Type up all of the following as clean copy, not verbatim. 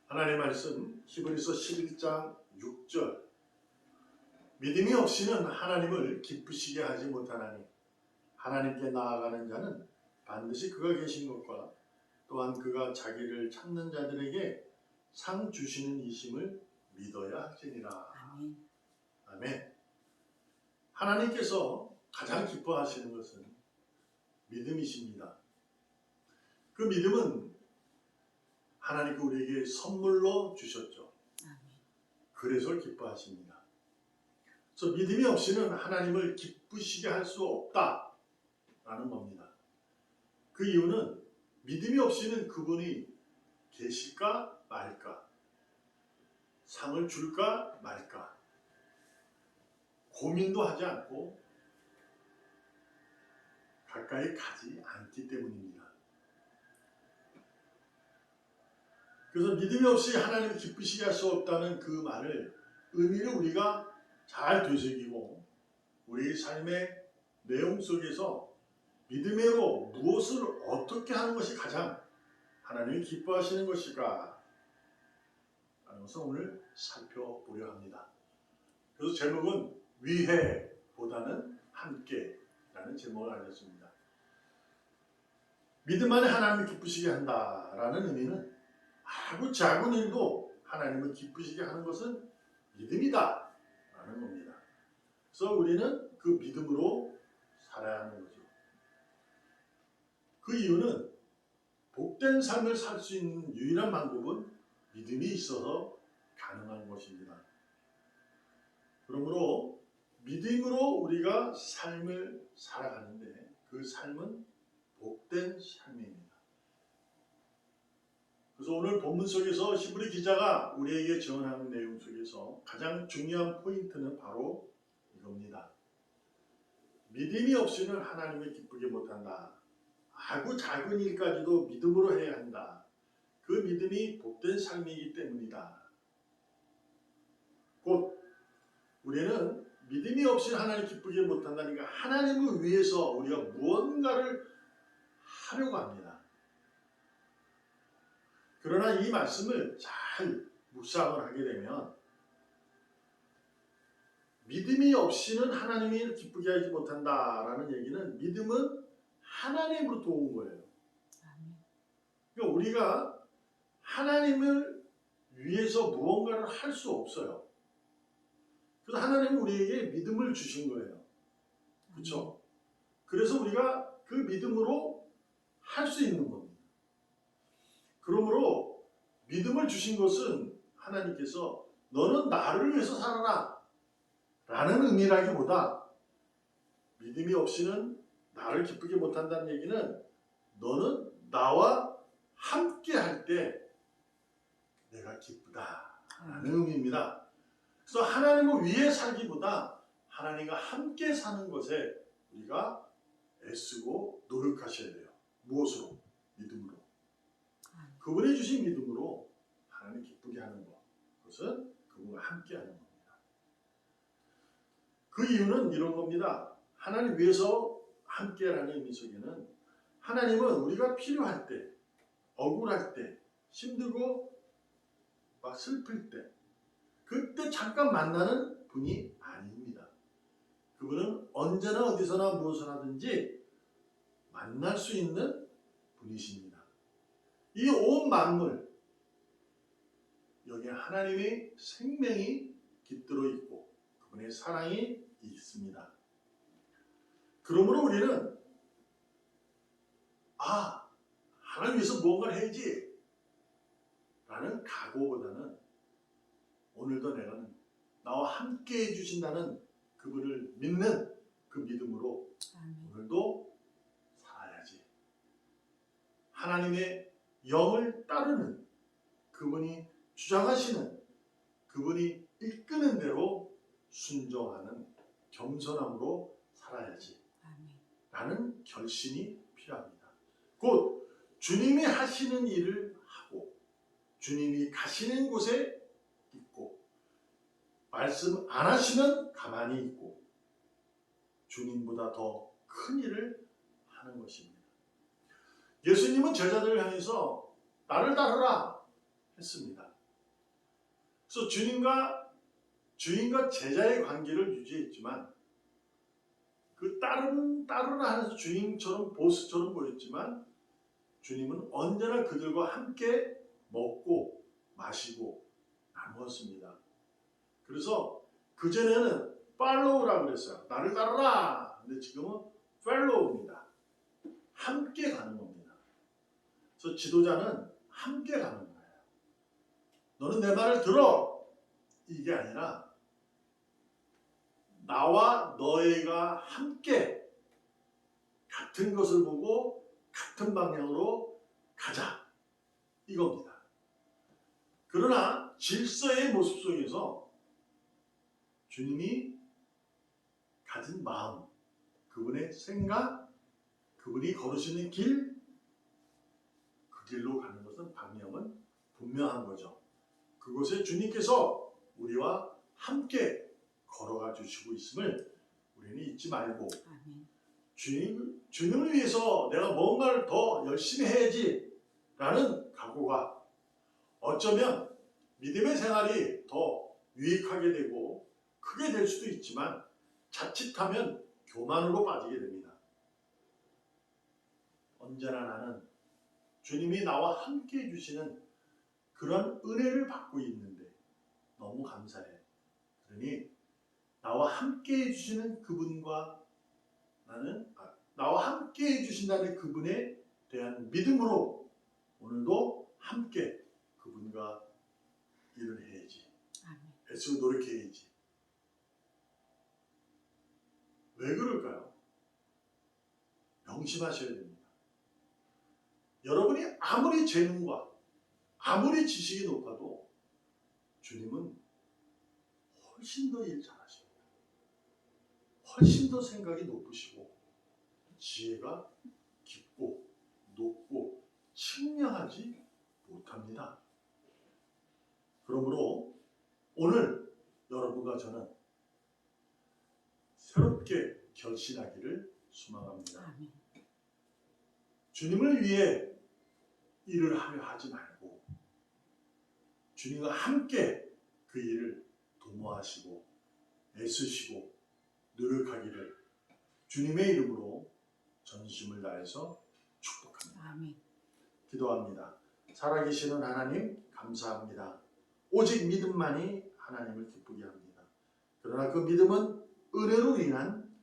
하나님의 말씀 히브리서 11장 6절. 믿음이 없이는 하나님을 기쁘시게 하지 못하나니 하나님께 나아가는 자는 반드시 그가 계신 것과 또한 그가 자기를 찾는 자들에게 상 주시는 이심을 믿어야 할지니라. 아멘. 아멘. 하나님께서 가장 기뻐하시는 것은 믿음이십니다. 그 믿음은 하나님께 우리에게 선물로 주셨죠. 아멘. 그래서 기뻐하십니다. 그래서 믿음이 없이는 하나님을 기쁘시게 할 수 없다라는 겁니다. 그 이유는 믿음이 없이는 그분이 계실까 말까, 상을 줄까 말까 고민도 하지 않고 가까이 가지 않기 때문입니다. 그래서 믿음이 없이 하나님을 기쁘시게 할 수 없다는 그 말을 의미를 우리가 잘 되새기고 우리 삶의 내용 속에서 믿음으로 무엇을 어떻게 하는 것이 가장 하나님이 기뻐하시는 것일까 라는 것을 오늘 살펴보려 합니다. 그래서 제목은 위해보다는 함께라는 제목을 알렸습니다. 믿음 안에 하나님을 기쁘시게 한다라는 의미는 아주 작은 일도 하나님을 기쁘시게 하는 것은 믿음이다 라는 겁니다. 그래서 우리는 그 믿음으로 살아야 하는 거죠. 그 이유는 복된 삶을 살 수 있는 유일한 방법은 믿음이 있어서 가능한 것입니다. 그러므로 믿음으로 우리가 삶을 살아가는데 그 삶은 복된 삶입니다. 그래서 오늘 본문 속에서 히브리 기자가 우리에게 전하는 내용 속에서 가장 중요한 포인트는 바로 이겁니다. 믿음이 없이는 하나님을 기쁘게 못한다. 아주 작은 일까지도 믿음으로 해야 한다. 그 믿음이 복된 삶이기 때문이다. 곧 우리는 믿음이 없이 하나님을 기쁘게 못한다니까 하나님을 위해서 우리가 무언가를 하려고 합니다. 그러나 이 말씀을 잘 묵상을 하게 되면 믿음이 없이는 하나님을 기쁘게 하지 못한다라는 얘기는 믿음은 하나님으로부터 온 거예요. 그러니까 우리가 하나님을 위해서 무언가를 할 수 없어요. 그래서 하나님은 우리에게 믿음을 주신 거예요. 그렇죠? 그래서 우리가 그 믿음으로 할 수 있는 겁니다. 그러므로 믿음을 주신 것은 하나님께서 너는 나를 위해서 살아라 라는 의미라기보다 믿음이 없이는 나를 기쁘게 못한다는 얘기는 너는 나와 함께 할 때 내가 기쁘다라는 의미입니다. 그래서 하나님을 위해 살기보다 하나님과 함께 사는 것에 우리가 애쓰고 노력하셔야 돼요. 무엇으로? 믿음으로. 그분이 주신 믿음으로 하나님 기쁘게 하는 것. 그것은 그분과 함께 하는 겁니다. 그 이유는 이런 겁니다. 하나님 위해서 함께라는 의미 속에는 하나님은 우리가 필요할 때, 억울할 때, 힘들고 막 슬플 때 그때 잠깐 만나는 분이 아닙니다. 그분은 언제나 어디서나 무엇을 하든지 만날 수 있는 분이십니다. 이 온 만물 여기에 하나님의 생명이 깃들어 있고 그분의 사랑이 있습니다. 그러므로 우리는 하나님 위해서 무언가를 해야지 라는 각오보다는 오늘도 내가 나와 함께 해주신다는 그분을 믿는 그 믿음으로 오늘도 살아야지. 하나님의 영을 따르는 그분이 주장하시는 그분이 이끄는 대로 순종하는 겸손함으로 살아야지 라는 결심이 필요합니다. 곧 주님이 하시는 일을 하고 주님이 가시는 곳에 있고 말씀 안 하시면 가만히 있고 주님보다 더 큰 일을 하는 것입니다. 예수님은 제자들을 향해서 나를 따르라 했습니다. 그래서 주인과 제자의 관계를 유지했지만 그 따르는 안에서 주인처럼 보스처럼 보였지만 주님은 언제나 그들과 함께 먹고 마시고 나누었습니다. 그래서 그전에는 팔로우라고 그랬어요. 나를 따르라. 근데 지금은 펠로우입니다. 함께 가는 겁니다. 그래서 지도자는 함께 가는 거예요. 너는 내 말을 들어. 이게 아니라 나와 너희가 함께 같은 것을 보고 같은 방향으로 가자. 이겁니다. 그러나 질서의 모습 속에서 주님이 가진 마음, 그분의 생각, 그분이 걸으시는 길, 그 길로 가는 것은 방향은 분명한 거죠. 그곳에 주님께서 우리와 함께 걸어가 주시고 있음을 우리는 잊지 말고 주님을 위해서 내가 뭔가를 더 열심히 해야지 라는 각오가 어쩌면 믿음의 생활이 더 유익하게 되고 크게 될 수도 있지만 자칫하면 교만으로 빠지게 됩니다. 언제나 나는 주님이 나와 함께 해주시는 그런 은혜를 받고 있는데 너무 감사해. 그러니 나와 함께 해주시는 그분과 나와 함께 해주신다는 그분에 대한 믿음으로 오늘도 함께 그분과 일을 해야지. 애쓰고 노력해야지. 왜 그럴까요? 명심하셔야 됩니다. 여러분이 아무리 재능과 아무리 지식이 높아도 주님은 훨씬 더 일 잘하십니다. 훨씬 더 생각이 높으시고 지혜가 깊고 높고 측량하지 못합니다. 그러므로 오늘 여러분과 저는 새롭게 결심하기를 소망합니다. 주님을 위해 일을 하려 하지 말고 주님과 함께 그 일을 도모하시고 애쓰시고 노력하기를 주님의 이름으로 전심을 다해서 축복합니다. 기도합니다. 살아계시는 하나님 감사합니다. 오직 믿음만이 하나님을 기쁘게 합니다. 그러나 그 믿음은 은혜로 인한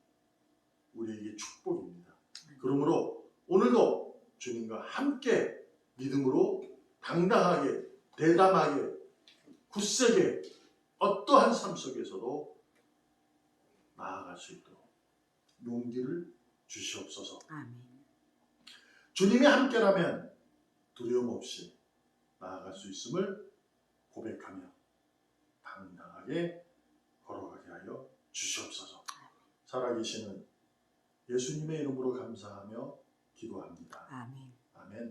우리에게 축복입니다. 그러므로 오늘도 주님과 함께 믿음으로 당당하게 대담하게 굳세게 어떠한 삶 속에서도 나아갈 수 있도록 용기를 주시옵소서. 주님이 함께라면 두려움 없이 나아갈 수 있음을 고백하며 당당하게 걸어가게 하여 주시옵소서. 살아계시는 예수님의 이름으로 감사하며 기도합니다. 아멘.